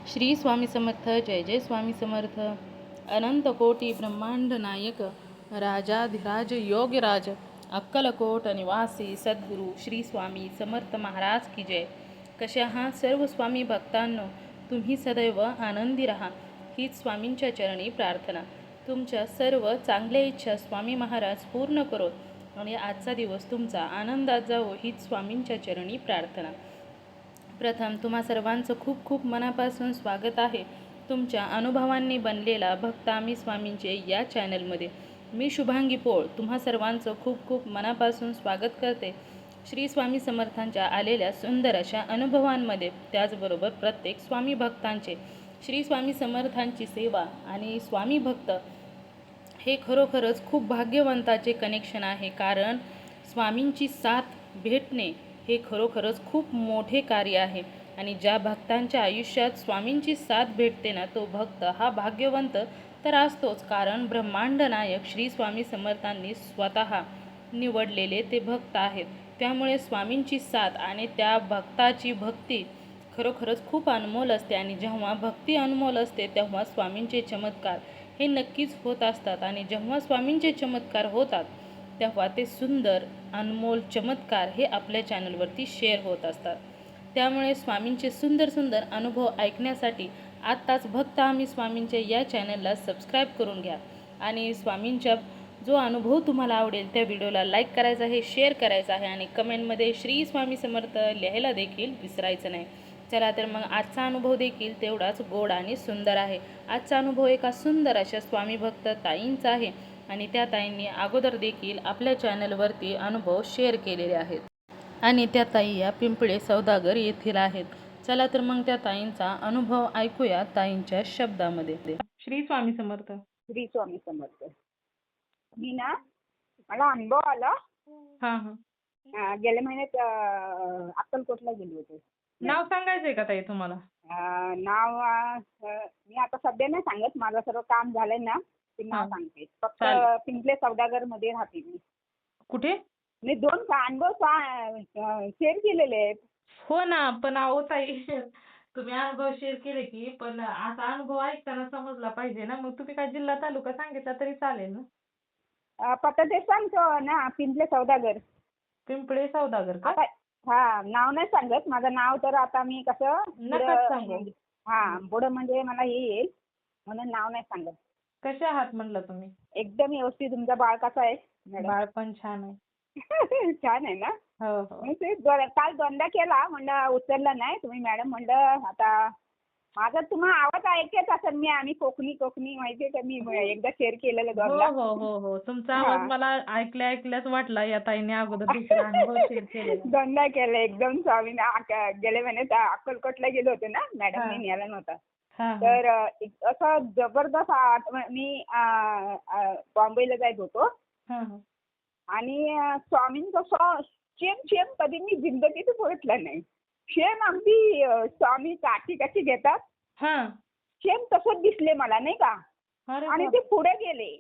श्री स्वामी समर्थ. जय जय स्वामी समर्थ. अनंत कोटी ब्रह्मांड नायक राजाधिराज योगराज अक्कलकोट निवासी सद्गुरू श्री स्वामी समर्थ महाराज की जय. कशा आहात सर्व स्वामी भक्तांनो? तुम्ही सदैव आनंदी राहा हीच स्वामींच्या चरणी प्रार्थना. तुमच्या सर्व चांगल्या इच्छा स्वामी महाराज पूर्ण करोत आणि आजचा दिवस तुमचा आनंदात जावो हीच स्वामींच्या चरणी प्रार्थना. प्रथम तुम्हा सर्वांचं खूप खूप मनापासून स्वागत आहे तुमच्या अनुभवांनी बनलेला भक्त आम्ही स्वामींचे या चॅनलमध्ये. मी शुभांगी पोळ तुम्हा सर्वांचं खूप खूप मनापासून स्वागत करते श्री स्वामी समर्थांच्या आलेल्या सुंदर अशा अनुभवांमध्ये. त्याचबरोबर प्रत्येक स्वामी भक्तांचे श्री स्वामी समर्थांची सेवा आणि स्वामी भक्त हे खरोखरच खूप भाग्यवंताचे कनेक्शन आहे. कारण स्वामींची साथ भेटणे हे खरोखरच खूप मोठे कार्य आहे आणि ज्या भक्तांच्या आयुष्यात स्वामींची साथ भेटते ना, तो भक्त हा भाग्यवंत तर असतोच. कारण ब्रह्मांड नायक श्री स्वामी समर्थांनी स्वतः निवडलेले ते भक्त आहेत. त्यामुळे स्वामींची साथ आणि त्या भक्ताची भक्ती खरोखरच खूप अनमोल असते आणि जेव्हा भक्ती अनमोल असते तेव्हा स्वामींचे चमत्कार हे नक्कीच होत असतात. आणि जेव्हा स्वामींचे चमत्कार होतात तेव्हा ते सुंदर अनमोल चमत्कार हे आपल्या चॅनलवरती शेअर होत असतात. त्यामुळे स्वामींचे सुंदर सुंदर अनुभव ऐकण्यासाठी आत्ताच भक्त आम्ही स्वामींच्या या चॅनलला सबस्क्राईब करून घ्या आणि स्वामींच्या जो अनुभव तुम्हाला आवडेल त्या व्हिडिओला लाईक करायचा आहे, शेअर करायचा आहे आणि कमेंटमध्ये श्री स्वामी समर्थ लिहायला देखील विसरायचं नाही. चला तर मग आजचा अनुभव देखील तेवढाच गोड आणि सुंदर आहे. आजचा अनुभव एका सुंदर अशा स्वामी भक्त ताईंचा आहे आणि त्या ताईंनी अगोदर देखील आपल्या चॅनलवरती अनुभव शेअर केलेले आहेत आणि त्या ताई या पिंपळे सौदागर येथील आहेत. चला तर मग त्या ताईंचा अनुभव ऐकूया ताईंच्या शब्दामध्ये. श्री स्वामी समर्थ. श्री स्वामी समर्थ. मी ना मला अनुभव आला. हा हा. गेल्या महिन्यात अक्कलकोटला गेले होते. नाव सांगायचंय का ताई तुम्हाला? नाव मी आता सध्या नाही सांगत. माझं सर्व काम झालंय ना ते नाव सांगते. फक्त पिंपले सौदागर मध्ये राहते मी. कुठे? मी 2 अनुभव शेअर केलेले आहेत. हो ना, पण अहो ताई तुम्ही अनुभव शेअर केले की, पण असा अनुभव ऐकताना समजला पाहिजे ना. मग तुम्ही काय जिल्हा तालुका सांगितला तरी चालेल ना. पत्ता ते सांगतो ना, पिंपले सौदागर. पिंपळे सौदागर का? हा, नाव नाही सांगत. माझं नाव तर आता मी कसं पुढं म्हणजे मला हे येईल म्हणून नाव नाही सांगत. कसे आहात म्हणलं तुम्ही? एकदम व्यवस्थित. तुमचा बाळ कसा आहे मॅडम? बाळ पण छान आहे. छान आहे ना. हो हो. ते काल 2दा केला, म्हणलं उचलला नाही तुम्ही मॅडम. म्हणलं आता माझा तुम्हाला आवाज ऐकत असेल मी. आम्ही कोकणी माहितीये का? मी एकदा शेअर केलेलं 2दा. हो हो हो. तुमचा आवाज मला ऐकल्याच वाटला या ताईने अगोदर दुसरा अनुभव शेअर केलेला. 2दा केलं. एकदम स्वामी गेल्या महिन्यात अक्कलकोटला गेलो होते ना, मॅडमने न्यायला नव्हता. तर असं जबरदस्त मी बॉम्बेला जायत होतो आणि स्वामींचं सेम कधी मी जिंदगीत बघितलं नाही. सेम अगदी स्वामी काठी कशी घेतात सेम तसंच दिसले मला, नाही का. आणि ते पुढे गेले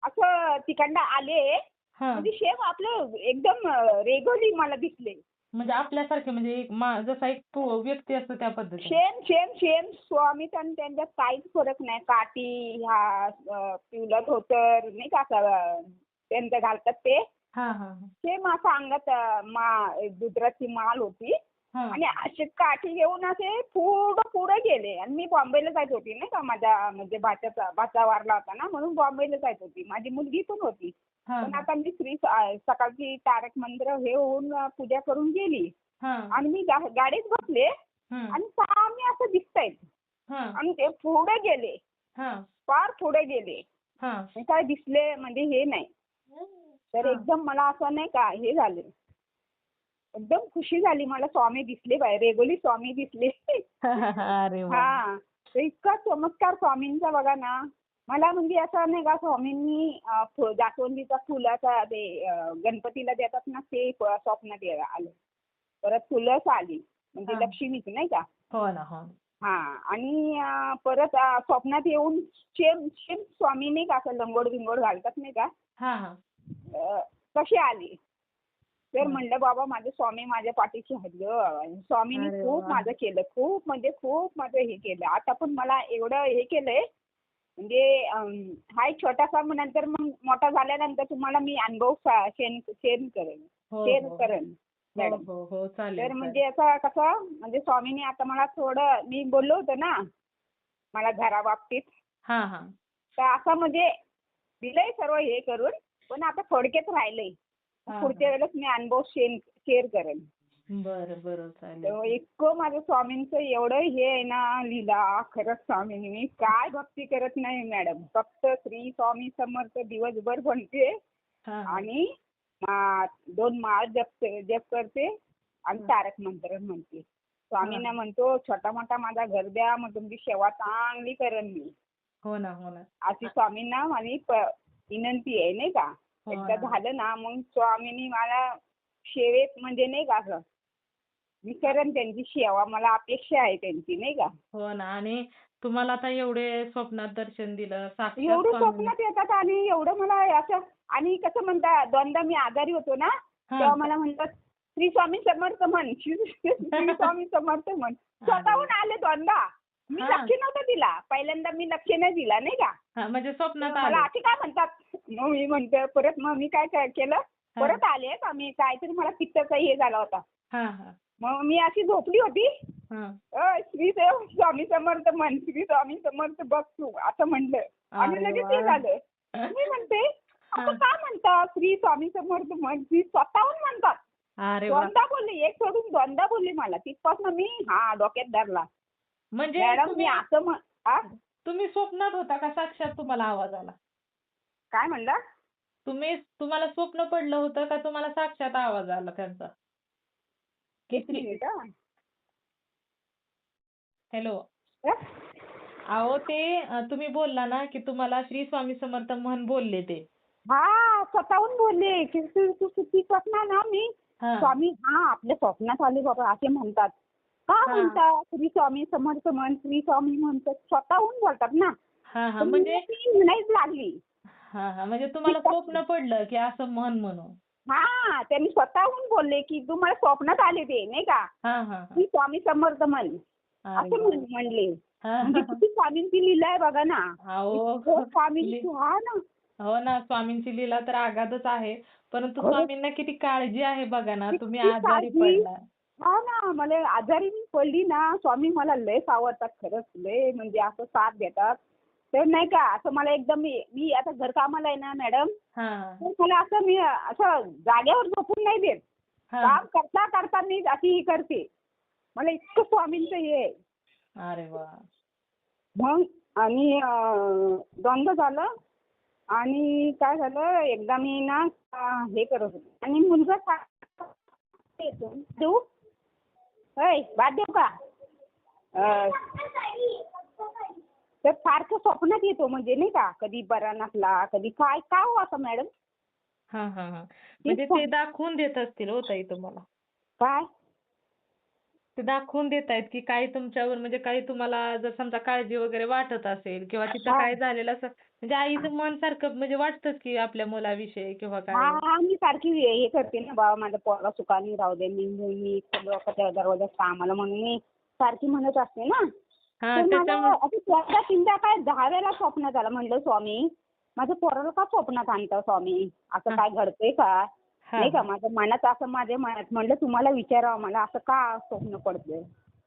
असं तिकडनं आले म्हणजे सेम आपलं एकदम रेगुलर मला दिसले. म्हणजे आपल्यासारखे, म्हणजे जसा एक व्यक्ती असतो त्या पद्धतीने सेम स्वामी. त्यांच्यात काहीच फरक नाही. काठी ह्या पिवळं धोतर नाही का असं त्यांचं घालतात ते सेम असं अंगात दुधाची माल होती आणि अशी काठी घेऊन असे पुढे गेले. आणि मी बॉम्बेला जायत होती नाही का. माझ्या म्हणजे भाचा वारला होता ना, म्हणून बॉम्बेला जायत होती. माझी मुलगी पण होती. पण आता मी सकाळची तारक मंत्र हे होऊन पूजा करून गेली आणि मी गाडीत बसले आणि स्वामी असं दिसतायत आणि ते पुढे गेले, फार पुढे गेले. काय दिसले म्हणजे हे नाही. तर एकदम मला असं नाही का हे झालं, एकदम खुशी झाली. मला स्वामी दिसले बाहेर, रेगुलर स्वामी दिसले. हा, इतका चमत्कार स्वामींचा बघा ना. मला म्हणजे असं नाही का, स्वामींनी जास्वंदीचा फुलाचा ते गणपतीला देतात ना, ते स्वप्नात आलं. परत फुलंच आली म्हणजे लक्ष्मीच नाही का. हो ना. हा, आणि परत स्वप्नात येऊन सेम स्वामी नाही का असं लंगोट बिंगोट घालतात नाही का, कशी आली. तर म्हणलं बाबा माझे स्वामी माझ्या पाठीशी आहेत गं. स्वामींनी अरे खूप वा. माझं केलं. खूप म्हणजे खूप माझं हे केलं. आता पण मला एवढं हे केलंय म्हणजे हा एक छोटासा नंतर मग मोठा झाल्यानंतर तुम्हाला मी अनुभव शेअर करेन. हो शेअर हो करेन हो मॅडम. हो हो चालेल तर चालेल. म्हणजे असं कसं म्हणजे स्वामींनी आता मला थोडं मी बोललो होतो ना मला घराबाबतीत हा हा. तर असं म्हणजे दिलंय सर्व हे करून पण आता थोडक्यात राहिलंय. हा पुढच्या हा. वेळेस मी अनुभव शेअर करेन. बरं बरं चालेल. तर इतकं माझं स्वामींचं एवढं हे आहे ना लीला खरंच स्वामींनी मी काय भक्ती करत नाही मॅडम. फक्त श्री स्वामी समर्थ दिवसभर म्हणते हा हा. आणि 2 माळ जप करते आणि तारक मंत्र म्हणते. स्वामींना म्हणतो छोटा मोठा माझा घर द्या मग तुमची सेवा चांगली करेन मी. हो ना हो ना. अशी स्वामींना माझी विनंती आहे नाही का. हो एकदा ना. झालं ना मग स्वामींनी मला सेवेत म्हणजे नाही का असं मी करेन त्यांची सेवा. मला अपेक्षा आहे त्यांची नाही का. हो ना. आणि तुम्हाला आता एवढे स्वप्नात दर्शन दिलं साक्षात एवढं स्वामी. स्वप्नात येतात आणि एवढं मला असं आणि कसं म्हणतात दोनदा मी आजारी होतो ना हा. तेव्हा मला म्हणतात श्री स्वामी समर्थ म्हण श्री स्वामी समर्थ म्हण. स्वतःहून आले दोनदा. मी हा. लक्ष नव्हतं दिला. पहिल्यांदा मी लक्ष नाही दिला नाही का. हा, म्हणजे स्वप्नात तर मला आले. असे काय म्हणतात मग मी म्हणते परत मग मी काय काय केलं हा. परत आले का मी काहीतरी मला पित्ताचा हे झाला होता. हा हा मग मी अशी झोपली होती. हा. श्री स्वामी समर्थ म्हण श्री स्वामी समर्थ बघ तू असं म्हणलं आणि अरे लगेच वा. ते झालं. मी म्हणते हा. असं का म्हणतात श्री स्वामी समर्थ म्हण श्री स्वतःहून म्हणतात. अरे वा. दोनदा बोलले एक सोडून दोनदा बोलले मला तिथपासून मी डोक्यात धरला. म्हणजे मॅडम मी असं तुम्ही स्वप्नात होता का साक्षात तुम्हाला आवाज आला? काय म्हणला तुम्हाला स्वप्न पडलं होतं का तुम्हाला साक्षात आवाज आला त्यांचा? एक मिनिट हॅलो. हा. अहो ते तुम्ही बोलला ना की तुम्हाला श्री स्वामी समर्थ म्हण बोलले ते. हा स्वतःहून बोलले की तू सुट्टी स्वप्न ना मी हा. स्वामी आपल्या स्वप्नात आले बाबा असे म्हणतात. का हा. म्हणतात श्री स्वामी समर्थ म्हण श्री स्वामी म्हणतात स्वतःहून बोलतात ना. हा हा. तर म्हणजे मला ती म्हणायच लागली. हा हा. म्हणजे तुम्हाला स्वप्न पडलं की असं म्हण म्हणून. हा त्यांनी स्वतःहून बोलले की तू मला स्वप्नात आले ते नाही का हा हा हा. श्री स्वामी समर्थ म्हण अरे असं वा. म्हणले. हा म्हणजे हा. किती स्वामींची लीला आहे बघा ना. अहो स्वामींची हा ना. हो ना. स्वामींची लीला तर आगाधच आहे. परंतु खरंच. स्वामींना किती काळजी आहे बघा ना. तुम्ही किती आजारी काळजी. पडला. हा ना मला आजारी मी पडली ना स्वामी मला लय सावरतात खरंच लय म्हणजे असं साथ देतात. तर नाही का असं मला एकदम मी आता घरकामाला आहे ना मॅडम हा तर मला असं मी असं जागेवर झोपून नाही देत. हा. काम करता करता मी अशी ही करते. मला इतकं स्वामींचं हे आहे. अरे वा. मग आणि दोनदा झालं आणि काय झालं एकदा मी ना हे करत होते आणि मुलगा येतो देऊ होय भात देऊ का तर सारखं स्वप्नात येतो म्हणजे नाही का कधी बरा नसला कधी काय का हो असं मॅडम हा हा हा. म्हणजे ते दाखवून देत असतील हो ताई तुम्हाला. काय ते दाखवून देतायत की काही तुमच्यावर म्हणजे काही तुम्हाला जर समजा काळजी वगैरे वाटत असेल किंवा तिथं हा. काय झालेलं असं म्हणजे आईचं मन सारखं म्हणजे वाटतंच की आपल्या मुलाविषयी किंवा काय. हा मी सारखी हे करते ना बाबा माझा पोरगा सुखाने राहू दे मी दरवाजा कामाला म्हणून मी सारखी म्हणत असते ना. हा तर मला त्याच्यामुळे असं दोनदा तीनदा काय 10 वेळेला स्वप्नात आलं म्हणलं स्वामी माझं पोराला का स्वप्नात आणता स्वामी असं काय घडतंय का हा नाही का माझ्या मनात असं माझ्या मनात म्हणलं तुम्हाला विचारावं मला असं का स्वप्न पडतंय.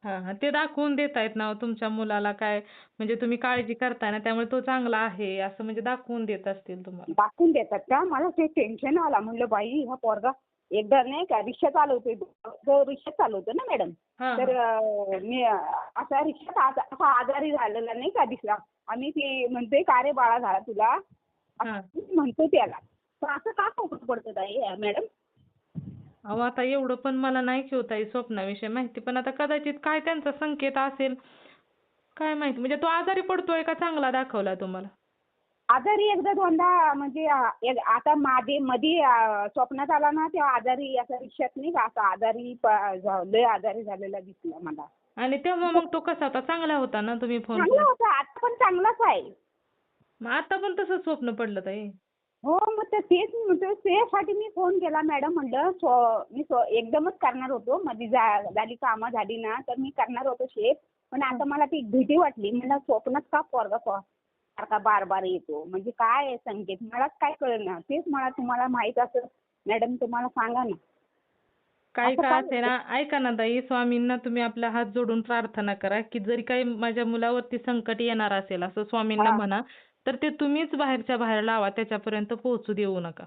हा हा. ते दाखवून देतायत ना हो तुमच्या मुलाला काय म्हणजे तुम्ही काळजी करताय ना त्यामुळे तो चांगला आहे असं म्हणजे दाखवून देत असतील तुम्हाला. दाखवून देतात का मला ते टेन्शन आलं म्हणलं बाई हा पोरगा एकदा नाही का रिक्षा चालवतोय जो रिक्षा चालवतो ना मॅडम हा तर मी असा रिक्षात असा आजारी झालेला नाही का दिसला आणि ती म्हणते का रे बाळा झाला तुला हा. असं म्हणतो त्याला तर असं का स्वप्न पडतं ताई मॅडम. अहो आता एवढं पण मला नाही की हो ताई स्वप्नाविषयी माहिती पण आता कदाचित काय त्यांचा संकेत असेल काय माहिती म्हणजे तो आजारी पडतोय का चांगला दाखवला तुम्हाला. आजारी एकदा दोनदा म्हणजे आता मध्ये स्वप्नात आला ना तेव्हा आजारी असं रिक्षात नाही का असं आजारी लय आजारी झालेला दिसला मला. आणि तेव्हा मग तो कसा होता चांगला होता ना तुम्ही फोन चांगला होता आता पण चांगलाच आहे. मग आता पण तसंच स्वप्न पडलं ताई. हो मग तर तेच मी म्हणतो, त्यासाठी मी फोन केला मॅडम. म्हणलं मी एकदमच करणार होतो, माझी झाली कामं झाली ना तर मी करणार होतो शेत. पण आता मला ती भीती वाटली. म्हणलं स्वप्नात का पोरगा सारखा बार बार येतो, म्हणजे काय आहे संकेत, मलाच काय कळेना. तेच मला तुम्हाला माहित असं मॅडम तुम्हाला सांगा ना. काही असं का काय असे होतं? ना, ऐका ना ताई, स्वामींना तुम्ही आपला हात जोडून प्रार्थना करा की जरी काही माझ्या मुलावरती संकट येणार असेल असं स्वामींना हा म्हणा, तर ते तुम्हीच बाहेरच्या बाहेर लावा, त्याच्यापर्यंत पोहोचू देऊ नका.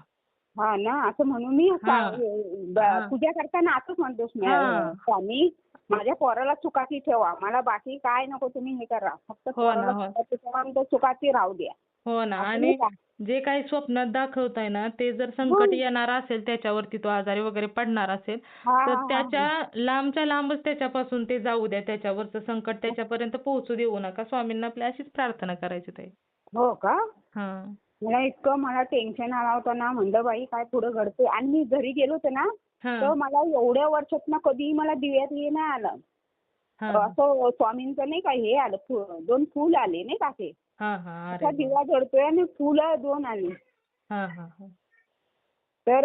हा ना, असं म्हणून मी हा हा पूजा करताना असंच म्हणतो हा. स्वामी माझ्या पोराला सुखाची ठेवा, मला बाकी काय नको तुम्ही हे करा, फक्त हो ना, पोराला हो. सुखाची ठेवा आणि तो सुखाची राहू द्या. हो ना. असं नाही आणि का? जे काही स्वप्नात दाखवताय ना, ते जर संकट येणार असेल, त्याच्यावरती तो आजारी वगैरे पडणार असेल, हा तर हा हा त्याच्या लांबच्या लांबच त्याच्यापासून ते जाऊ द्या. त्याच्यावरचं संकट त्याच्यापर्यंत पोहोचू देऊ नका. स्वामींना आपल्या अशीच प्रार्थना करायची ताई. हो का? हां. मला टेन्शन आला होतं ना, म्हणलं बाई काय पुढं घडतंय. आणि मी घरी गेलो होते ना, हां. तर मला एवढ्या वर्षातनं कधीही मला दिव्यात हे नाही आलं. हां. असं स्वामींचं नाही का हे आलं, दोन फूल आले नाही का ते. हां, हां. असा अरे वाह! दिवा जळतोय आणि फुलं दोन आली. हां, हां, हां. तर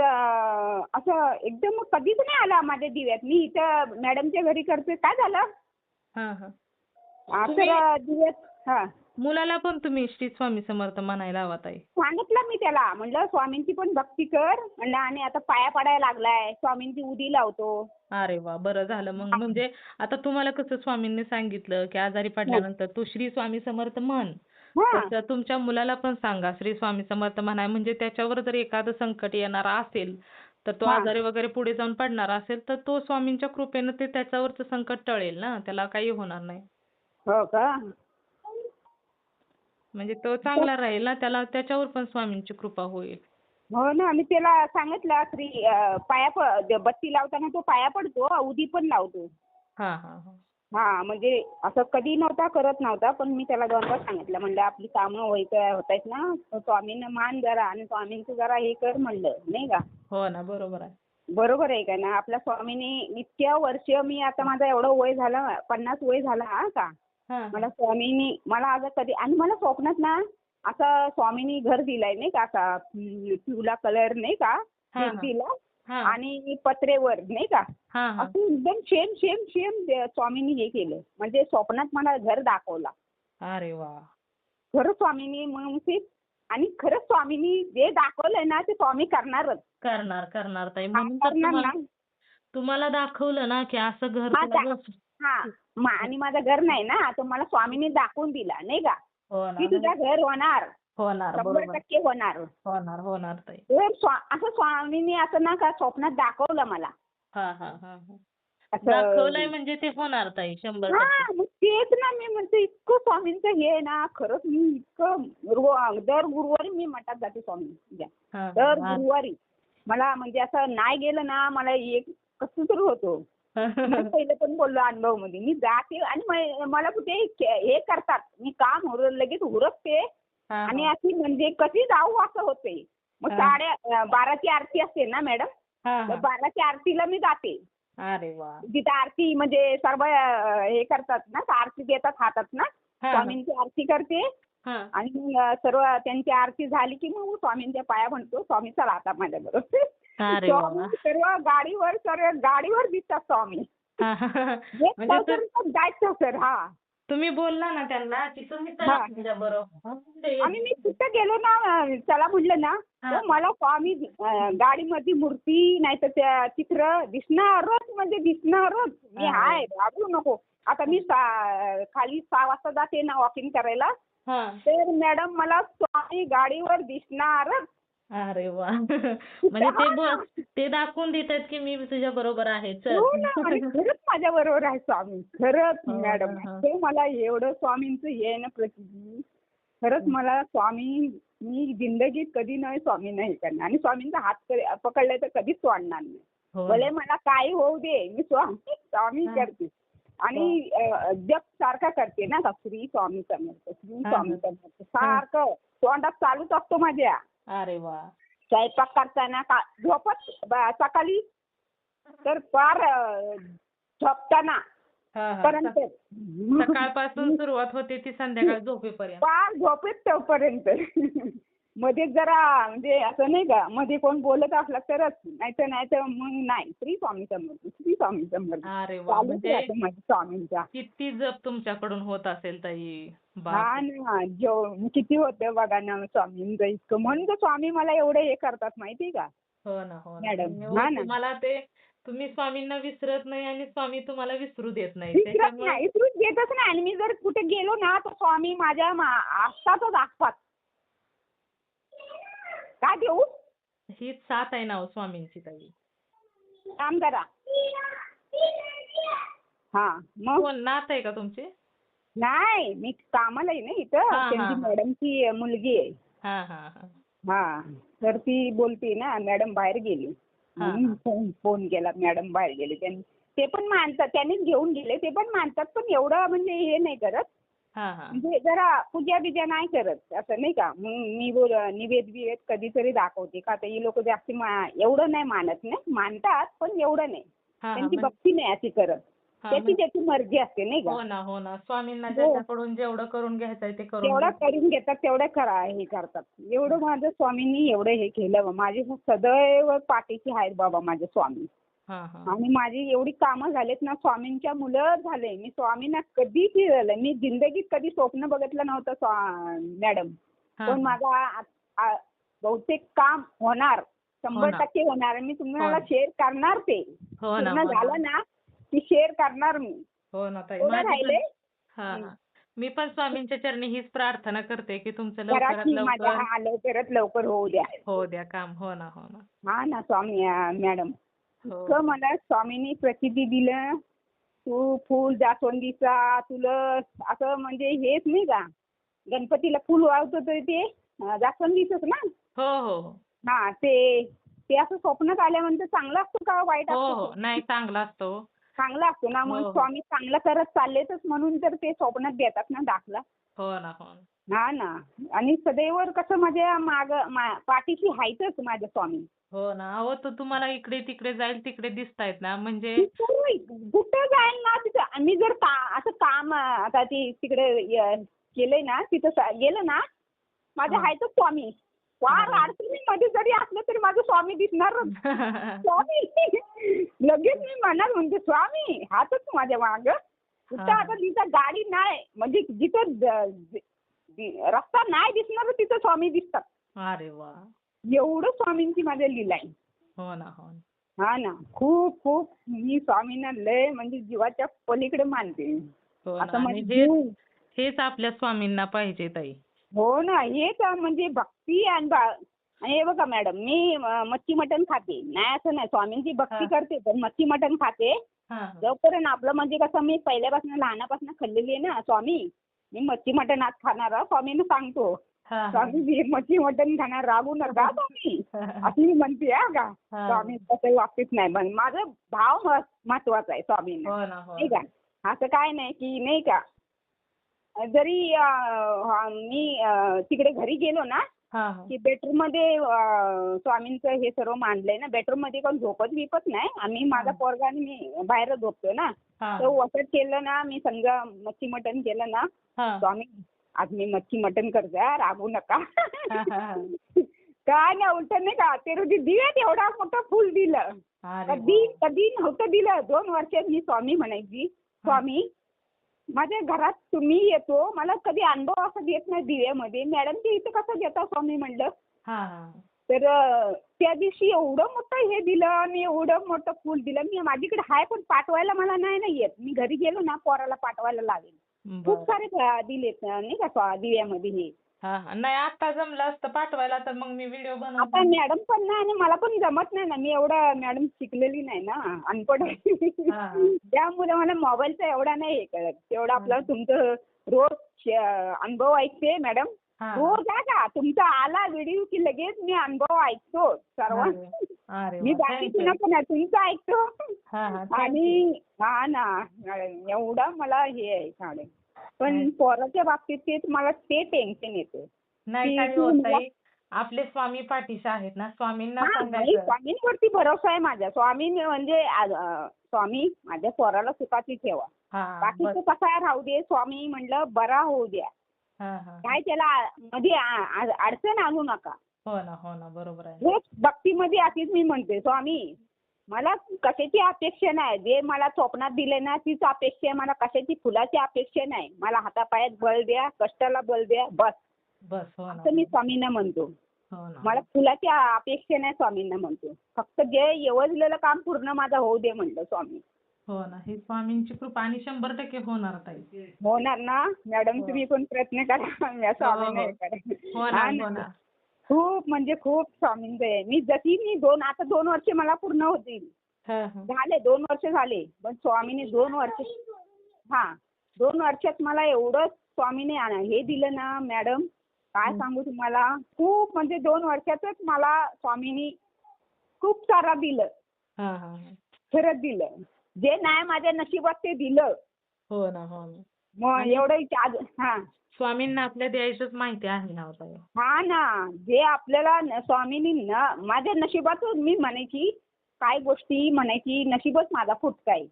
असं एकदम कधीच नाही आला माझ्या दिव्यात. मी इथं मॅडमच्या घरी करते. काय झालं? हां, हां. तुम्ही तर दिव्यात हा मुलाला पण तुम्ही श्री स्वामी समर्थ म्हणायला हवा ताई. सांगितलं मी त्याला. म्हणलं स्वामींची पण भक्ती कर म्हणलं, आणि आता पाया पडायला लागलाय, स्वामींची उदी लावतो. अरे वाह! बरं झालं मग. म्हणजे आता तुम्हाला कसं स्वामींनी सांगितलं, की आजारी पडल्यानंतर तू श्री स्वामी समर्थ म्हण. हा तसं तुमच्या मुलाला पण सांगा श्री स्वामी समर्थ म्हणाय, म्हणजे त्याच्यावर जर एखादं संकट येणार असेल, तर तो हा आजारी वगैरे पुढे जाऊन पडणार असेल, तर तो स्वामींच्या कृपेनं ते त्याच्यावरचं संकट टळेल ना, त्याला काही होणार नाही. हो का? म्हणजे तो चांगला राहील ना, त्याला त्याच्यावर पण स्वामींची कृपा होईल. हो ना, मी त्याला सांगितलं बत्ती लावताना तो पाया पडतो, उदी पण लावतो. हां, हां, हां. हा म्हणजे असं कधी करत नव्हता, पण मी त्याला दोनदा सांगितलं. म्हणलं आपली कामं होत आहेत ना, तर स्वामींना मान जरा आणि स्वामींचं जरा हे कर म्हणलं, नाही का? हो ना, बरोबर आहे. बरोबर आहे का ना? आपल्या स्वामींनी इतक्या वर्ष, मी आता माझं एवढं वय झालं, 50 वय झालं हा का. हां, मला स्वामींनी मला आज कधी, आणि मला स्वप्नात ना असं स्वामींनी घर दिलंय नाही का, असा पिवळा कलर नाही का हां, हां. भिंतीला, हां, आणि पत्रेवर नाही का, हां, हां. असं एकदम सेम सेम सेम स्वामींनी हे केलं. म्हणजे स्वप्नात मला घर दाखवला. अरे वाह! खरं स्वामींनी मग ते, आणि खरंच स्वामींनी जे दाखवलंय ना ते स्वामी करणारच. करणार ताई. हा, म्हणून तर करणार तुम्हाला ना. तुम्हाला दाखवलं ना, की असं घर हा तुला हा आणि माझं घर नाही ना, तर मला स्वामींनी दाखवून दिला नाही का, हो ना. की तुझं घर होणार, होणार, 100% बरोबर. होणार. होणार ताई. तर असं स्वामींनी असं ना का स्वप्नात दाखवलं मला. हां, हां, हां, हां. असं दाखवलंय म्हणजे ते होणार ताई 100%. हा, मग तेच ना मी म्हणते, इतकं स्वामींचं हे आहे ना, खरंच मी इतकं दर गुरुवारी मी मठात जाते स्वामींच्या. हां, दर हां. गुरुवारी मला म्हणजे असं नाही गेलं ना, मला एक कसं तर होतं. मी पहिले पण बोललो अनुभव मध्ये, मी जाते आणि मला कुठे हे करतात, मी काम लगेच उरकते हां, आणि हां. अशी म्हणजे कशी जाऊ असं होते. मग हां. 12ची आरती असते ना मॅडम, हां, तर हां. 12च्या आरतीला मी जाते. अरे वाह! जिथं आरती म्हणजे सर्व हे करतात ना, आरती देतात हातात ना, हां, हां. स्वामींची आरती करते. हां. आणि मग सर्व त्यांची आरती झाली की मग स्वामींच्या पाया म्हणतो, स्वामी चला आता माझ्याबरोबर. अरे वाह! स्वामी सर्व गाडीवर दिसतात स्वामी. हां, हां, हां. एक म्हणजे तर जायचं सर. हा तुम्ही बोलला ना त्यांना, की तुम्ही चला हा. माझ्याबरोबर. आणि मी तिथं गेलो ना, चला म्हटलं ना, हां. तर मला स्वामी गाडीमध्ये मूर्ती नाही तर त्या चित्र दिसणारच, म्हणजे दिसणारच. मी अरे. हाय घाबरू नको. आता मी खाली 6 वाजता जाते ना वॉकिंग करायला, हां. तर मॅडम मला स्वामी गाडीवर दिसणारच. अरे वाह! म्हणजे ते दाखवून देतात, की मी तुझ्या बरोबर आहे. चल. हो ना, आणि खरंच माझ्या बरोबर आहे स्वामी. खरंच हो, मॅडम, हो, हो. ते मला एवढं स्वामींचं हे आहे ना प्रसिद्धी. खरंच मला स्वामी, मी जिंदगीत कधी नाही स्वामींना हे करणार, आणि स्वामींचा हात पकडलाय तर कधीच सोडणार नाही. हो भले ना. मला काही होऊ दे, मी स्वामी हां. करते. आणि जप सारखा करते ना का, श्री स्वामी समर्थ, श्री हां, स्वामी हां. समर्थ सारखं तोंडात चालूच असतो माझ्या. अरे वाह! स्वयंपाक करताना झोपत सकाळी तर फार झोपताना हां, हां. पर्यंत सकाळपासून सुरुवात होते ती संध्याकाळ झोपेपर्यंत. फार झोपेत तोपर्यंत. मध्येच जरा म्हणजे असं नाही का, मध्ये कोण बोलत असलं तरच, नाही तर मग नाही. श्री स्वामी समर्थ, श्री स्वामी समर्थ अरे वा, चालूच म्हणजे राहतं माझं स्वामींचा. किती जप तुमच्याकडून होत असेल ताई. हा ना, किती होतं बघा ना स्वामींचं इतकं, म्हणून तर स्वामी मला एवढे हे करतात माहिती का हो ना, हो ना. मॅडम. आणि हा ना, तुम्हाला ते तुम्ही स्वामींना विसरत नाही आणि स्वामी तुम्हाला विसरू देत नाही. विसरत त्याच्यामुळे नाही, विसरूच देतच नाही. आणि मी जर कुठे गेलो ना तर स्वामी माझ्या असतातच आसपास. काय देऊ हीच साथ आहे ना हो स्वामींची ताई. काम करा. हा मग कोण नात आहे का तुमची? नाही, मी कामाला आहे ना इथं, हा, त्यांची हा. मॅडमची मुलगी आहे. हा हा हा. हा, तर ती बोलते ना मॅडम बाहेर गेली, हा, म्हणून फोन केला. मॅडम बाहेर गेले, त्यांनी ते पण मानतात, त्यांनीच घेऊन गेले, ते पण मानतात, पण एवढं म्हणजे हे नाही करत. हा हा. म्हणजे जरा पूजा बिजा नाही करत असं नाही का. मग मी निवेद बिवेद कधीतरी दाखवते का, तर ही लोक जास्त एवढं नाही मानत, नाही मानतात पण एवढं नाही. हा, हा. त्यांची भक्ती नाही अशी करत. हा, त्याची त्याची मर्जी असते नाही का. हो ना, हो ना. स्वामींना हो. ज्याच्याकडून जेवढं करून घ्यायचंय ते करून तेवढं घ्या. करून घेतात, तेवढं हे करतात. एवढं माझं स्वामींनी एवढं हे केलं, माझी सदैव पाठीशी आहेत बाबा माझे स्वामी. हा हा. आणि माझी एवढी कामं झालेत ना, स्वामींच्या मुलं झाले. मी स्वामींना कधी फिरलं, मी जिंदगीत कधी स्वप्न बघितलं नव्हतं मॅडम. हा, पण माझा बहुतेक काम होणार, हो 100% होणार. मी तुम्हाला हो. शेअर करणार, ते हो ना, पूर्ण हो ना. झालं ना की शेअर करणार मी. हो ना ताई. थोडं माझी पण राहिले. हा हा. मी पण स्वामींच्या चरणी हीच प्रार्थना करते की तुमचं करा लवकरात की माझ्या लवकर लवकरात लवकर होऊ द्या. होऊ द्या काम. हो ना, हो ना. हा ना स्वामी मॅडम, हो. इतकं मला स्वामींनी प्रसिद्धी दिलं. तू फुल जास्वंदीचा, तुळस, असं म्हणजे हेच नाही का, गणपतीला फुल वाहतो ते जास्वंदीचंच ना. हो हो हो. हा, ते असं स्वप्नात आल्यानंतर चांगलं असतं का वाईट हो असतं हो. ते? नाही, चांगला असतो. चांगलं असतं ना. हो मग हो. स्वामी चांगलं करत चाललेतच, म्हणून तर ते स्वप्नात देतात ना दाखला. हो ना, हो ना. हा ना. आणि सदैव कसं माझ्या पाठीशी हायतच माझ्या स्वामी. हो ना. अहो, तो तुम्हाला इकडे तिकडे जाईल तिकडे दिसतायत ना, म्हणजे कुठं जाईल ना तिथं. मी जर असं काम आता तिकडे केलंय ना, तिथं गेलं ना, माझ्या हा. हायतच स्वामी. फार अडचणीमध्ये जरी असलं तरी माझं स्वामी दिसणारच. स्वामी लगेच मी म्हणणार, म्हणजे स्वामी हातच माझ्या माग. कुठं हा. आता तिथं गाडी नाही, म्हणजे जिथं रस्ता नाही दिसणार तिथं स्वामी दिसतात. अरे वा. एवढं स्वामींची माझ्या लीला आहे. हो ना, हो ना. हा ना, खूप खूप मी स्वामींना लय म्हणजे जीवाच्या पलीकडे मानते. हो आता ना. आणि म्हणजे जीव. हेच आपल्या स्वामींना पाहिजे ताई. हो ना, हेच म्हणजे भक्ती. आणि हे बघा मॅडम, मी मच्छी मटण खाते, नाही असं नाही, स्वामींची भक्ती हा. करते, पण मच्छी मटण खाते. हा हा. जोपर्यंत आपलं म्हणजे कसं, मी पहिल्यापासून लहानापासून खाल्लेली आहे ना स्वामी, मी मच्छी मटण आज खाणार, स्वामींना सांगतो. हा हा. स्वामी मी मच्छी मटण खाणार, रागू नका स्वामी, असं मी म्हणते. हा का, हा. स्वामी तसं बाबतीत नाही, पण माझं भाव महत्वाचा आहे स्वामींना, हो ना, हो नाही ना. का. असं काय नाही की नाही का, जरी मी तिकडे घरी गेलो ना हा हा. की बेडरूममध्ये स्वामींचं हे सर्व मांडलंय ना, बेडरूममध्ये कोण झोपत बिपत नाही. आम्ही माझा पोरगा आणि मी बाहेर झोपतो ना, हा. तर वसत केलं ना, मी समजा मच्छी मटण केलं ना, हा. स्वामी आज मी मच्छी मटण करते, रागू नका. हा, हा, हा. काय नाही, उलट नाही का, ते रोजी दिव्यात एवढा मोठं फुल दिलं. अरे कधी वा. कधी नव्हतं दिलं. 2 वर्षात मी स्वामी म्हणायची, स्वामी माझ्या घरात तुम्ही येतो, मला कधी अनुभव असं देत नाही दिव्यामध्ये. मॅडम ते इथं कसं देता स्वामी म्हणलं. हा हा. तर त्या दिवशी एवढं मोठं हे दिलं आणि एवढं मोठं फुल दिलं. मी माझ्याकडे आहे, पण पाठवायला मला नाही येत. मी घरी गेलो ना, पोराला पाठवायला लागेल. खूप बरं. सारे दिलेत नाही का दिव्यामध्ये हे. हा हा. नाही, आता जमलं असतं पाठवायला तर मग मी व्हिडिओ आता बनवते. मॅडम पण नाही आणि मला पण जमत नाही ना, मी एवढं मॅडम शिकलेली नाही ना, अनपढ आहे. हा. त्यामुळे मला मोबाईलचा एवढा नाही हे कळत. तेवढं आपलं तुमचं रोज अनुभव ऐकते मॅडम. हा. रोज का तुमचा आला व्हिडिओ की लगेच मी अनुभव ऐकतो सर्व. अरे मी वा. बाकीचं थँक्यू. नको ना, तुमचं ऐकतो. हा हा. थँक्यू. आणि हा ना, एवढा मला हे आहे मॅडम. पण पोराच्या बाबतीत मला ते टेन्शन येतं. नाही की काही तू होत मला- ताई. आपले स्वामी पाठीशी आहेत ना, स्वामींना हा, नाही, सांगायचं. स्वामींवरती भरोसा आहे माझा. स्वामी म्हणजे स्वामी माझ्या पोराला सुखाची ठेवा. हा. बाकीचं बस. कसं राहू दे, स्वामी म्हणलं बरा होऊ द्या. काय त्याला मध्ये अडचण आणू नका. हो ना बरोबर आहे. हेच भक्तीमध्ये अशीच मी म्हणते, स्वामी मला कशाची अपेक्षा नाही, जे मला स्वप्नात दिले ना तीच अपेक्षा आहे. मला कशाची फुलाची अपेक्षा नाही. मला हातापायात बळ द्या, कष्टाला बळ द्या, बस हो ना. असं मी स्वामींना म्हणतो. हो ना. मला फुलाची अपेक्षा नाही, स्वामींना म्हणतो. फक्त जे येवजलेलं काम पूर्ण माझं होऊ दे म्हणलं स्वामी. हो ना, ही स्वामींची कृपा आणि 100% होणार ताई. होणार ना मॅडम, तुम्ही पण प्रयत्न करा. मी स्वामींना हे हो करा. ना. हा, खूप म्हणजे खूप स्वामींचं आहे. मी आता 2 वर्ष मला पूर्ण होतील. झाले 2 वर्ष झाले, पण स्वामीने 2 वर्षात मला एवढं स्वामीने हे दिलं ना मॅडम, काय सांगू तुम्हाला. खूप म्हणजे 2 वर्षातच मला स्वामीने खूप सारा दिलं. खरंच दिलं. जे नाही माझ्या नशिबात ते दिलं. हो ना. मग एवढं स्वामींना आपल्या द्यायचंच माहिती आहे ना ताई. हा ना, जे आपल्याला स्वामींनी माझ्या नशिबातच मी म्हणायची, काय गोष्टी म्हणायची नशीबच माझा फुटका आहे.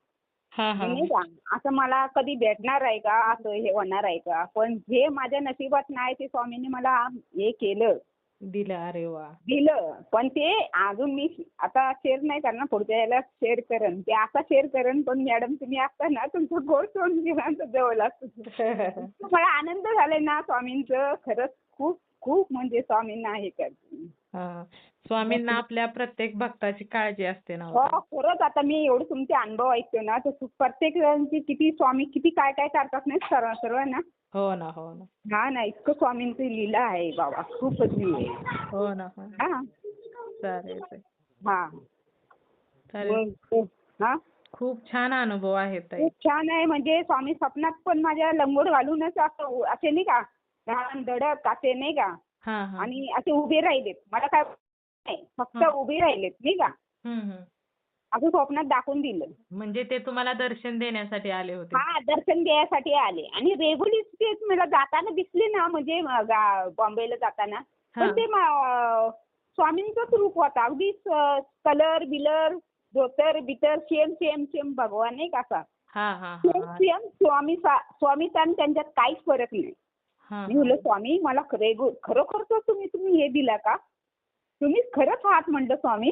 नाही का, असं मला कधी भेटणार आहे का, असं हे होणार आहे का. पण जे माझ्या नशिबात नाही ते स्वामींनी मला हे केलं, दिलं. अरे वा. दिलं. पण ते अजून मी आता शेअर नाही करणार, पुढच्या याला शेअर करेन. ते आता शेअर करेन. पण मॅडम तुम्ही असता ना, तुमचं गोड तोंड गेला जवळ असतं. मला आनंद झालाय ना स्वामींचं. खरंच खूप खूप म्हणजे स्वामींना हे करते. स्वामींना आपल्या प्रत्येक भक्ताची काळजी असते ना. हो खरंच. आता मी एवढे तुमचे अनुभव ऐकतो ना, तर प्रत्येक जणांची किती स्वामी किती काय काय करतात नाही सर्व ना. हो ना. हा ना, इतकं स्वामींची लीला आहे बाबा, खूपच आहे. हो ना. हा चालेल. हा चालेल. हा खूप छान अनुभव आहेत ताई. खूप छान आहे. म्हणजे स्वामी स्वप्नात पण माझ्या लंगोट घालूनच असं असे नाही का, लहान धडक असे नाही का, आणि असे उभे राहिलेत. मला काय नाही, फक्त उभे राहिलेत नाही का, असं स्वप्नात दाखवून दिलं. म्हणजे ते तुम्हाला दर्शन देण्यासाठी आले होते. हा, दर्शन द्यायसाठी आले. आणि रेग्युलर तेच मला जाताना दिसले ना, म्हणजे बॉम्बेला जाताना, पण ते स्वामींचंच रूप होता. अगदी कलर बिलर धोतर बितर सेम भगवान नाही का असा. सेम स्वामी त्यांच्यात काहीच फरक नाही. मी म्हणलं स्वामी मला खरोखर तुम्ही हे दिला का, तुम्ही खरंच आहात म्हणलं स्वामी.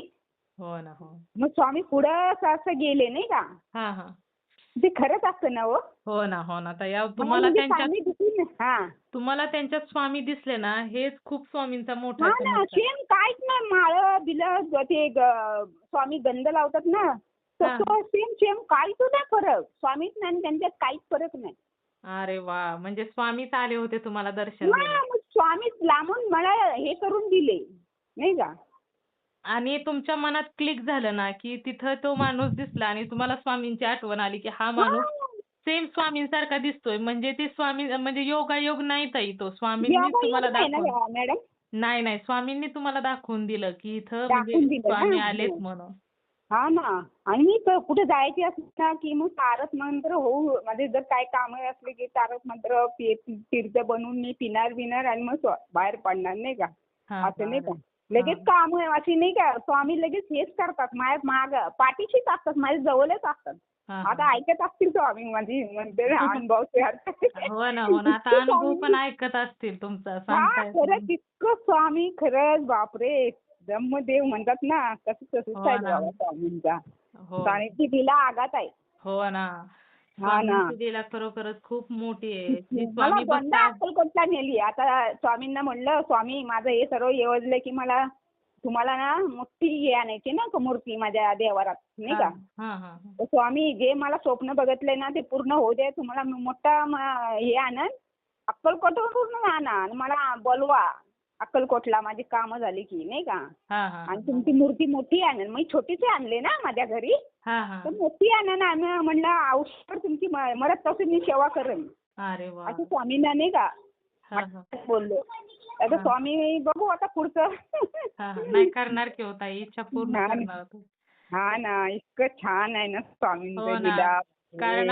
हो ना. मग स्वामी पुढं असं गेले नाही का, ते खरंच असतं ना. हो ना. तुम्हाला त्यांच्यात स्वामी दिसले ना, हेच खूप स्वामींचा मोठा सेम काहीच नाही. माळ बिल ते स्वामी गंध लावतात ना, तसं सेम काहीच नाही फरक. स्वामीच नाही, त्यांच्यात काहीच फरक नाही. अरे वा. म्हणजे स्वामीच आले होते तुम्हाला दर्शन द्यायला. स्वामीच लांबून मला हे करून दिले नाही का. आणि तुमच्या मनात क्लिक झालं ना, की तिथं तो माणूस दिसला आणि तुम्हाला स्वामींची आठवण आली, की हा माणूस सेम स्वामींसारखा दिसतोय. म्हणजे ते स्वामी म्हणजे योगायोग नाही ताई, तो स्वामींनी तुम्हाला दाखवून. मॅडम नाही, स्वामींनी तुम्हाला दाखवून दिलं, की इथं म्हणजे स्वामी आलेत म्हणून. हा ना. आणि मी कुठे जायची असली ना, की मग तारक मंत्र म्हणजे जर काय काम असले की तारक मंत्र तीर्थ बनवून मी पिणार आणि मग बाहेर पडणार नाही का, असं नाही का. लगेच काम अशी नाही का, स्वामी लगेच हेच करतात. माझ्या माग पाठीशीच असतात, माझ्या जवळच असतात. आता ऐकत असतील स्वामी माझी म्हणते अनुभव शेअर. हो ना. आता अनुभव पण ऐकत असतील तुमचा. खरंच इतकं स्वामी, खरंच बापरे, ब्रह्मदेव म्हणतात ना, तसंच आहे बाबा स्वामींचा. स्वामींची लीला आगात आहे. हो ना. स्वामींची लीला खरोखरच खूप मोठी आहे. मला दोनदा अक्कलकोटला नेली. आता स्वामींना म्हणलं, स्वामी माझं हे सर्व योजलं की मला तुम्हाला ना मोठी हे आणायची ना मूर्ती माझ्या देवारात नाही का. तर स्वामी जे मला स्वप्न बघितलंय ना ते पूर्ण होऊ दे. तुम्हाला मोठा हे आणन, अक्कलकोटवरून आणा, मला बोलवा अक्कलकोटला, माझी कामं झाली की नाही का. आणि तुमची मूर्ती मोठी आणन. मी छोटीशी आणले ना माझ्या घरी, तर मोठी आणन. आम्ही म्हणलं औषध तुमची मरत तसं मी सेवा करेन असं स्वामींना नाही का बोललो. आता स्वामी बघू आता पुढचं. नाही करणार की होता, इच्छा पूर्ण करणार. हा ना, इतकं छान आहे ना स्वामींचं लीला. कारण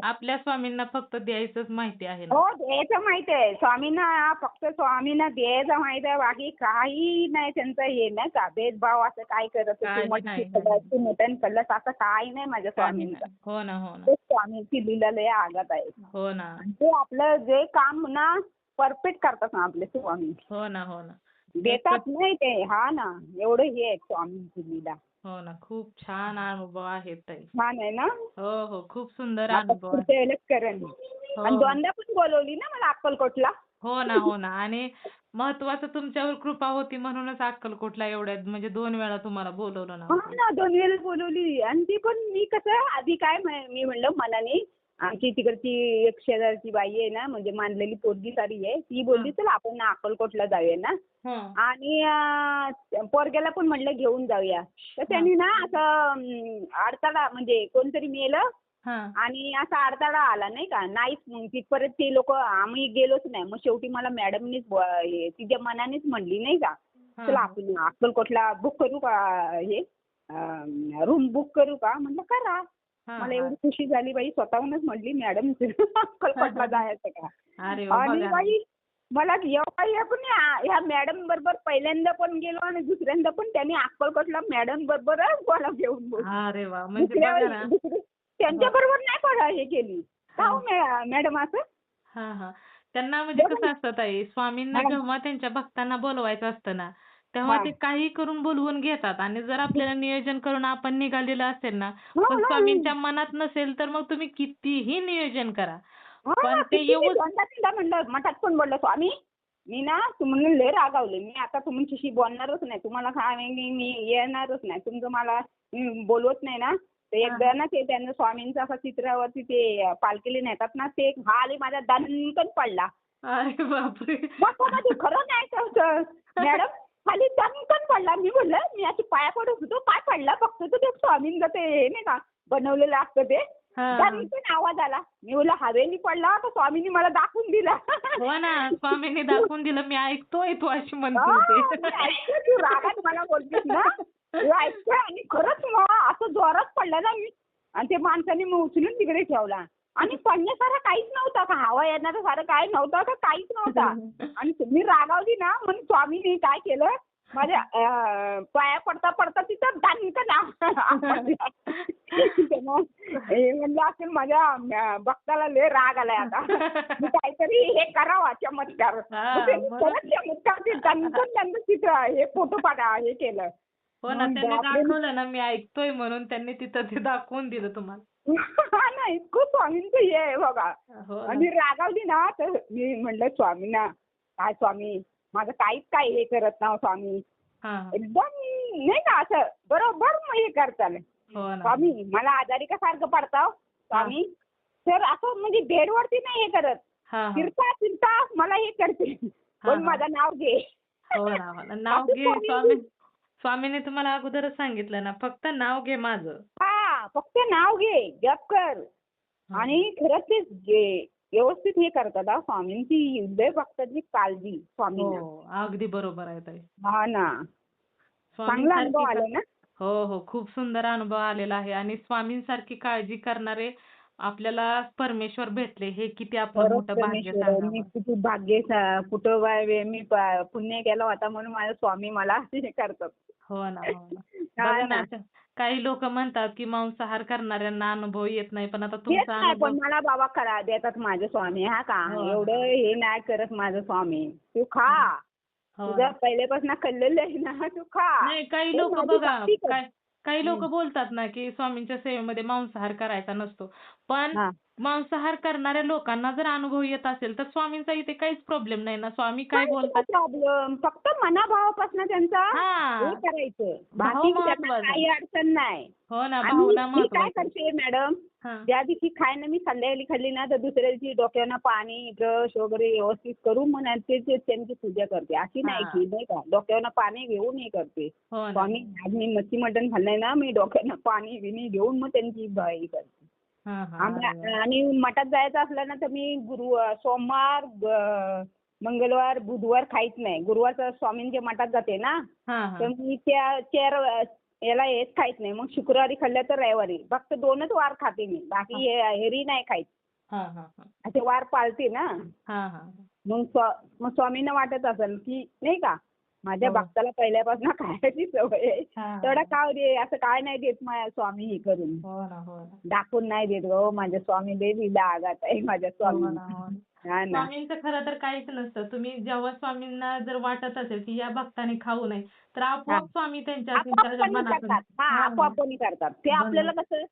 आपल्या स्वामींना फक्त द्यायचंच माहिती आहे ना. हो, द्यायचं माहिती आहे स्वामींना. फक्त स्वामींना द्यायचं माहिती आहे, बाकी काही नाही त्यांचं हे नाही का भेदभाव असं काय करत मटण कल्लस असं काही नाही माझ्या स्वामींचं. हो ना. ते स्वामींची लीला लय आगात आहे. हो ना. ते आपलं जे काम ना परफेक्ट करतात ना आपले स्वामी. हो ना, हो ना. देतात नाही ते. हा ना, एवढं हे आहे स्वामींची लीला. हो ना. खूप छान अनुभव आहेत ताई. छान आहे ना. हो, हो. खूप सुंदर आता अनुभव आहे. पुढच्या वेळेस करेन. हो, आणि हो. दोनदा पण बोलवली ना मला अक्कलकोटला. हो ना, हो ना. आणि महत्वाचं तुमच्यावर कृपा होती म्हणूनच अक्कलकोटला एवढ्या म्हणजे 2 वेळा तुम्हाला बोलवलं ना हा हो. ना, 2 वेळेस बोलवली. आणि ती पण मी कसं आधी काय मी म्हणलं मनाने, आमची तिकडची एक शेजारची बाई आहे ना, म्हणजे मानलेली पोरगी सारी आहे. ती बोलली चल आपण ना अक्कलकोटला जाऊया ना. हं. आणि पोरग्याला पण म्हणलं घेऊन जाऊया. तर त्यांनी ना असं अडथळा म्हणजे कोणतरी मेलं हां. आणि असा अडथळा आला नाही का. नाहीच मग तिथपर्यंत ते लोक आम्ही गेलोच नाही. मग शेवटी मला मॅडमनीच तिच्या मनानेच म्हणली नाही का, चला हां. आपण अक्कलकोटला बुक करू का, हे रूम बुक करू का. म्हटलं करा. हां, मला हां. एवढी खुशी झाली बाई, स्वतःहूनच म्हणली मॅडम अक्कलकोटला जायचं का. अरे वाह! आणि बघा ना. बाई मला एवढा हे पण ह्या मॅडम बरोबर पहिल्यांदा पण गेलो आणि दुसऱ्यांदा पण त्यांनी अक्कलकोटला मॅडम बरोबरच मला घेऊन बोलली. अरे वाह! म्हणजे बघा ना. त्यांच्या बरोबर नाही पण हे केली. का हो मॅडम असं? हां, हां. त्यांना म्हणजे कसं असतं ताई, स्वामींना हां, जेव्हा त्यांच्या भक्तांना बोलवायचं असतं ना, तेव्हा हां. ते काही करून बोलवून घेतात आणि जर आपल्याला नियोजन करून आपण निघालेलं असेल ना, हो, पण हो. स्वामींच्या मनात नसेल, तर मग तुम्ही कितीही नियोजन करा. हां, पण ते किती मी येऊच दोनदा तीनदा म्हणलं, मठात पण बोललो, स्वामी मी ना तुम्हाला लय रागावले. मी आता तुमच्याशी बोलणारच नाही. तुम्हाला काय मी येणारच नाही. तुमचं मला बोलवत नाही ना. तर हां, एकदा ना ते त्यांना स्वामींचं असं चित्रावरती ते पालखीला नेतात ना, ते खाली माझ्या दणकन पडला. अरे बापरे! मग ते खरं नाही तर मॅडम खाली दणकन पडला. मी म्हणलं मी अशी पाया पडत होतो. काय पडला फक्त ते स्वामींचं ते हे नाही का बनवलेलं असतं ते. हां. दणकन आवाज आला. मी म्हणलं हवेली पडला तर स्वामींनी मला दाखवून दिला. हो ना, स्वामींनी दाखवून दिलं, मी ऐकतोय तू अशी म्हणते हां, ते. मी ऐकतोय तू रागात मला बोलतेस ना. तू ऐकतोय आणि खरंच मग असं जोरात पडला ना मी. आणि ते माणसाने मग उचलून तिकडे ठेवला. आणि पडण्यासारखं काहीच नव्हतं का हवा येणारं सारं काय नव्हतं का काहीच नव्हता. आणि मी रागावली ना म्हणून स्वामीने काय केलं माझ्या पाया पडता पडता तिथं दणकन हे म्हणलं असेल माझ्या भक्ताला लय राग आलाय आता. मी काहीतरी हे करावा चमत्कार. हां, मग त्यांनी मग परत चमत्कार ते दणकन त्यांचं तिथं हे फोटो हे केलं. हो ना, मग त्यांनी बापरे. दाखवलं ना, मी ऐकतोय म्हणून त्यांनी तिथं ते दाखवून दिलं तुम्हाला. हा ना, इतकं स्वामींचं हे आहे बघा. हो ना. आणि रागावली ना तर मी म्हणलं स्वामींना, काय स्वामी माझं काहीच काय हे करत ना स्वामी. हां. एकदम नाही का असं बरोबर मग हे करताल. हो ना. स्वामी मला आजारी का सारखं पडताव स्वामी. तर असं म्हणजे बेडवरती नाही हे करत. हां, हां. फिरता फिरता मला हे करते. पण हां. माझं नाव घे. हो ना, हो ना. नाव असं घे स्वामीने तुम्हाला अगोदरच सांगितलं ना, फक्त नाव घे माझं. हा फक्त नाव घे जप कर. हां. आणि खरंच ते व्यवस्थित हे करतात हा स्वामींची हृदय भक्ताची काळजी स्वामींना. हो, अगदी बरोबर आहे ताई. हा ना, चांगला अनुभव स्वामींसारखी आला ना. हो, हो. खूप सुंदर अनुभव आलेला आहे आणि स्वामींसारखी काळजी करणारे आपल्याला परमेश्वर भेटले, हे किती आपलं खरंच मोठं भाग्य परमेश्वर मी सांगा. किती भाग्य कुठं मी पुण्य केला होता म्हणून माझा स्वामी मला हे करतात. हो ना, हो ना. हा बघा ना. ना, काही लोक म्हणतात, की मांसाहार करणाऱ्यांना अनुभव येत नाही, पण आता येत तुमचा नाही अनुभव पण मला बाबा करा देतात माझे स्वामी. हा का हो ना. एवढं हे नाही करत माझं स्वामी. तू खा. हो तुझं ना. पहिल्यापासून खाल्लेलं आहे ना तू खा. नाही, काही तू लोक माझी बघा, भक्ती कर. काही लोक हं. बोलतात ना, की स्वामींच्या सेवेमध्ये मांसाहार करायचा नसतो. पण हां. मांसाहार करणाऱ्या लोकांना जर अनुभव येत असेल, तर स्वामींचा इथे काहीच प्रॉब्लेम नाही ना. स्वामी काय काहीच बोलतात? नाही प्रॉब्लेम. फक्त मनाभावापासून त्यांचा हे हां. करायचं. भाव बाकी त्यांना महत्वाचा. काही अडचण नाही. हो ना, आणि भावना मी काय महत्वाची. करते मॅडम, हां. ज्या दिवशी मी संध्याकाळी खाल्ली ना तर दुसऱ्या दिवशी डोक्यानं पाणी, ब्रश वगैरे व्यवस्थित करून मग त्यांची पूजा करते. अशी नाही हां. की नाही का डोक्यानं पाणी घेऊन हे करते. हो ना. स्वामी आज मी मच्छी मटण खाल्लंय ना मी डोक्यानं पाणी बिणी घेऊन मग त्यांची हे करते. हां, हां. अरे वाह! आणि मठात जायचं असलं ना तर मी सोमवार, मंगळवार, बुधवार खाईत नाही. गुरुवारचं स्वामींच्या मठात जाते ना हां, तर हां. मी त्या याला हेच खाईत नाही. मग शुक्रवारी खाल्लं तर रविवारी. फक्त 2च वार खाते मी. बाकी हेरी नाही खाईत. हां, हां, हां. असे वार पाळते ना. हां, हां. मग स्वामींना वाटत असेल की नाही का माझ्या हो. भक्ताला पहिल्यापासून खायची सवय आहे. हां. तेवढा खाऊ दे. असं काय नाही देत माझ्या स्वामी हे करून. हो ना, हो ना. दाखवून नाही देत गं. माझ्या स्वामी लय लीला आगात आहे माझ्या हो स्वामी. ना, हो ना. हा ना. स्वामींचं खरं तर काहीच नसतं. तुम्ही जेव्हा स्वामींना जर वाटत असेल की या भक्ताने खाऊ नये, तर हा. आपोआप स्वामी आपोआप त्यांच्या पण मनातून करतात. हा, आपोआप पण करतात. ते बंद आपल्याला कसं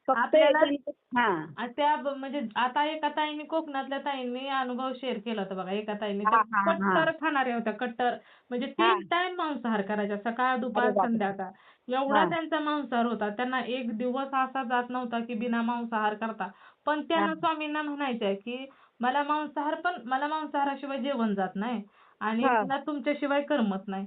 फक्त आपल्याला हा. म्हणजे आता एका ताईंनी कोकणातल्या ताईंनी अनुभव शेअर केला होता बघा. एका ताईंनी त्या हा, हा, हा. कट्टर खाणाऱ्या होत्या, कट्टर. म्हणजे हा. 3 टाईम मांसाहार करायच्या, सकाळ, अरे दुपार, बापरे. संध्याकाळ. एवढा हा, त्यांचा मांसाहार होता. त्यांना एक दिवस असा जात नव्हता की बिना मांसाहार करता. पण हा. त्यांना स्वामींना म्हणायच्या की मला मांसाहाराशिवाय जेवण जात नाही आणि हा. मला तुमच्याशिवाय करमत नाही.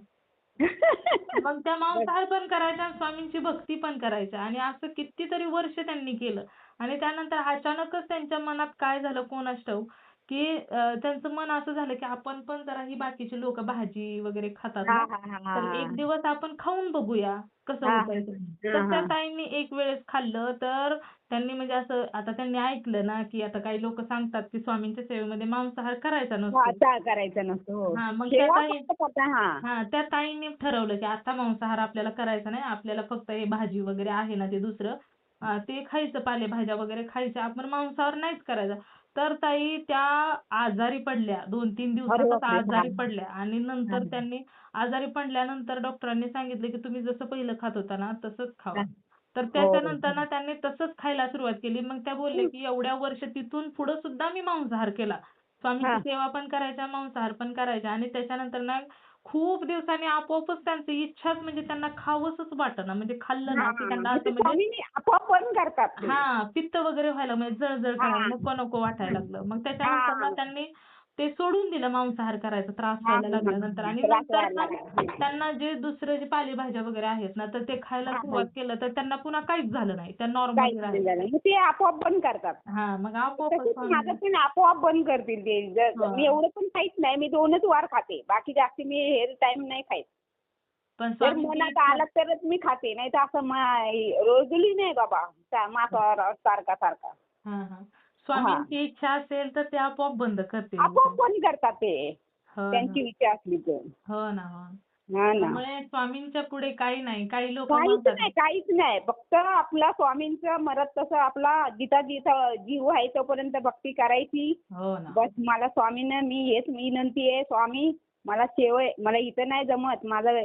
मग त्या बर. मांसाहार पण करायच्या आणि स्वामींची भक्ती पण करायच्या आणि असं कितीतरी वर्ष त्यांनी केलं. आणि त्यानंतर अचानकच त्यांच्या मनात काय झालं कोणास ठाऊक, की त्यांचं मन असं झालं की आपण पण जरा ही बाकीची लोकं भाजी वगैरे खातात हा, ना, हा, हा, हा, तर हा. एक दिवस आपण खाऊन बघूया कसं हा, होतंय ते. हा, तर हा, त्या हा. ताईंनी एक वेळेस खाल्लं, तर त्यांनी म्हणजे असं आता त्यांनी ऐकलं ना, की आता काही लोकं सांगतात की स्वामींच्या सेवेमध्ये मांसाहार करायचा हा, नसतो. चहा करायचा नसतो. हो. हां, मग त्या सेवा ताई फक्त करता. हा. त्या ताईंनी ठरवलं की आता मांसाहार आपल्याला करायचा नाही. आपल्याला फक्त हे भाजी वगैरे आहे ना ते दुसरं ते खायचं, पालेभाज्या वगैरे खायच्या. आपण मांसाहार नाहीच करायचा. तर ताई त्या आजारी पडल्या. 2-3 अरे दिवसातच बापरे. हा, आजारी पडल्या आणि हा, नंतर त्यांनी आजारी पडल्यानंतर डॉक्टरांनी सांगितलं की तुम्ही जसं पहिलं खात होता ना तसंच हा. खावा. तर हो. त्याच्यानंतर ना त्यांनी तसंच खायला सुरुवात केली. मग त्या बोलल्या की एवढ्या वर्ष तिथून पुढे सुद्धा मी मांसाहार केला. स्वामींची हा. सेवा पण करायच्या, मांसाहार पण करायच्या आणि त्याच्यानंतर ना खूप दिवसांनी आपोआपच त्यांची इच्छाच म्हणजे त्यांना खावंसच वाटेना. म्हणजे खाल्लं हा, ना की त्यांना म्हणजे असं म्हणजे स्वामींनी आपोआप पण करतात ते. पित्त वगैरे व्हायला म्हणजे जळजळ हा. करायला, नको नको वाटायला लागलं. मग हा. त्याच्यानंतर ना त्यांनी ते सोडून दिलं मांसाहार करायचा त्रास हा, व्हायला हा, हा. लागल्यानंतर आणि त्रास नंतर व्हायला ना लागला. त्यांना जे दुसरे जे पालेभाज्या वगैरे आहेत ना, तर ते खायला हा, हा. सुरुवात केलं तर त्यांना पुन्हा काहीच झालं नाही. त्या काहीच नॉर्मली नाही राहिल्या. झालं. मग ते आपोआप बंद करतात. मग आपोआपच तसंच माझं स्वामींनी पण आपोआप बंद करतील ते. मी हां. एवढं पण खाईत नाही. मी 2च वार खाते. बाकी जास्ती मी हे टाईम नाही खाईत. पण जर स्वामींची मनात इच्छा आलं तरच मी खाते. नाहीतर असं रोजली नाही बाबा. मांसाहार सारखा सारखा. हां. हा. स्वामींची इच्छा असेल तर ते आपोआप बंद करतील. आपोआप बंद करतात ते. हो ना. त्यांची इच्छा असली तर. हो ना, हो. हा ना. त्यामुळे स्वामींच्या पुढे काही नाही. काही लोकं काहीच म्हणतात नाही, काहीच नाही. फक्त आपला स्वामींचं मरत तसं आपला जिथं जिथं जीव आहे तोपर्यंत भक्ती करायची. हो ना. बस मला स्वामींना मी हेच विनंती आहे, स्वामी मला मला इथं नाही जमत. माझं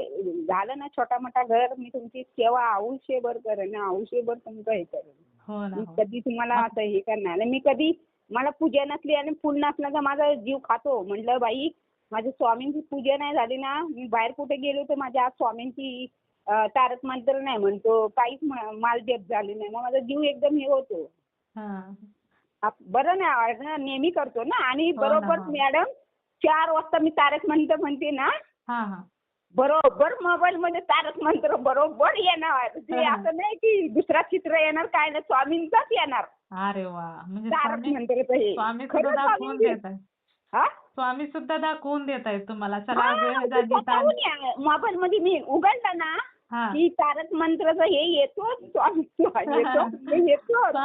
झालं ना छोटा-मोठा घर, मी तुमची सेवा आयुष्यभर करेन, आयुष्यभर तुमचं हे करेन. हो ना, मी हो. कधी तुम्हाला मग असं हे करणार नाही. मी कधी मला पूजा नसली आणि फुल नसलं तर माझा जीव खातो. म्हटलं बाई माझी स्वामींची पूजा नाही झाली ना, मी बाहेर कुठे गेलो तर माझ्या आज स्वामींची तारक मंत्र नाही म्हणतो, काहीच माल जप झाली नाही. मग माझा जीव एकदम हे होतो. हां. बरं नाही वाटत ना, नेहमी करतो ना. आणि हो ना, बरोबर हो. मॅडम 4 वाजता मी तारक मंत्र म्हणते ना, हां. बरोबर मोबाईलमध्ये तारक मंत्र बरोबर येणार. ते असं नाही की दुसरा चित्र येणार, काय नाही, स्वामींचाच येणार. अरे वाह! म्हणजे तारक मंत्रचं हे. स्वामी सुद्धा खरं दाखवून स्वामींची. देत आहेत. हां? स्वामी सुद्धा दाखवून देत आहेत तुम्हाला. चला हां, वेळ ते झाली तर स्वतःहून मोबाईलमध्ये मी उघडलं ना, हां. की तारक मंत्रचं हे येतोच, स्वामी येतो, हे येतोच.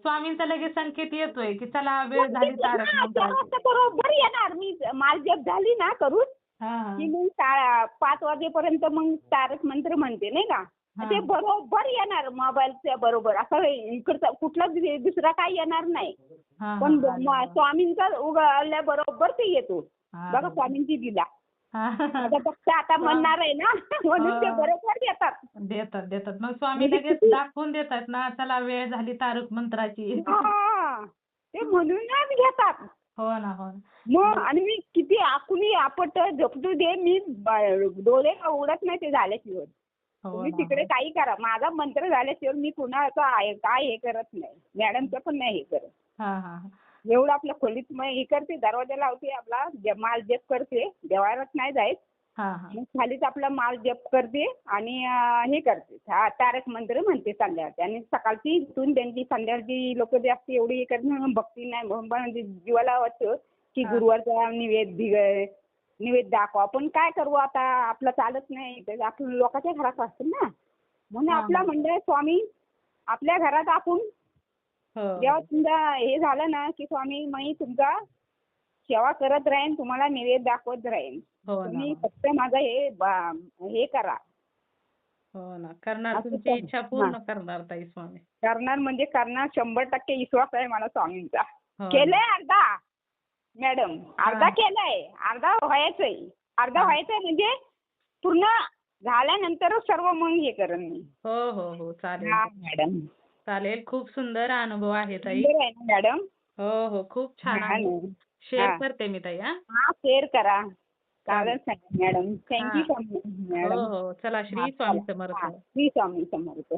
स्वामींचा लगेच संकेत येतोय, की चला वेळ झाली तारक हां, 4 मंत्राची. वाजता बरोबर येणार. मी माल जप झाली ना करून, की हां. मग 5 वाजेपर्यंत मग तारक मंत्र म्हणते नाही का. हां. ते बरोबर येणार मोबाईलच्या बरोबर. असं इकडचा कुठलाच दुसरा काही येणार नाही. हां. पण अरे वाह! स्वामींचा उघडल्या बरोबर ते येतो. अरे बघा वाह! स्वामींची लीला. हां. आता फक्त आता म्हणणार आहे ना, म्हणून ते बरोबर येतात. देतात. मग स्वामी म्हणजे लगेच किती दाखवून देतात ना, चला वेळ झाली तारक मंत्राची. हां, ते म्हणूनच घेतात. हो ना, हो ना. मग आणि मी किती आकुली आपट झपटू दे, मी डोळे उघडत नाही ते झाल्याशिवाय. हो तुम्ही ना, तिकडे हो. काही करा. माझा मंत्र झाल्याशिवाय मी कुणाचं काय हे करत नाही. मॅडमचं पण नाही हे करत. हां. एवढं आपल्या खोलीत मग हे करते, दरवाजा लावते आपला, माल जप करते. देवाळात नाही जायत. हां. मग खालीच आपला माल जप करते आणि हे करते. तारक मंत्र म्हणते संध्याकाळची आणि सकाळची इथून त्यांची संध्याकाळची लोक जास्त एवढी हे करत नाही, भक्ती नाही म्हणजे जीवाला वाटतं की हां. गुरुवारचा निवेद दाखवा. आपण काय करू आता, आपलं चालत नाही. तर आपण लोकांच्या घरात असतो ना, म्हणून हां. आपला म्हणलं स्वामी आपल्या घरात आपण जेव्हा हो. तुमचा हे झालं ना, की स्वामी मी तुमचा सेवा करत राहीन, तुम्हाला निवेद दाखवत राहीन. हो ना, तुम्ही हो. फक्त माझं हे करा. हो ना. करणार असं तुमची इच्छा हां. पूर्ण करणार ताई स्वामी. करणार म्हणजे करणार. 100% विश्वास आहे मला स्वामींचा. हो ना. केलंय एकदा. मॅडम अर्धा केलाय, अर्धा व्हायचंय. अर्धा व्हायचंय म्हणजे पूर्ण झाल्यानंतर सर्व मग हे करेन मी. हो हो हो चालेल हा मॅडम. चालेल. खूप सुंदर अनुभव आहे ताई. सुंदर आहे ना मॅडम? हो हो खूप छान हा आहे. ना. शेअर हा. करते मी ताई. हा हा शेअर करा. चालेल मॅडम. थँक्यू हा. हो मॅडम. हो चला हा, श्री स्वामी चला. समर्थ. हा, श्री स्वामी समर्थ.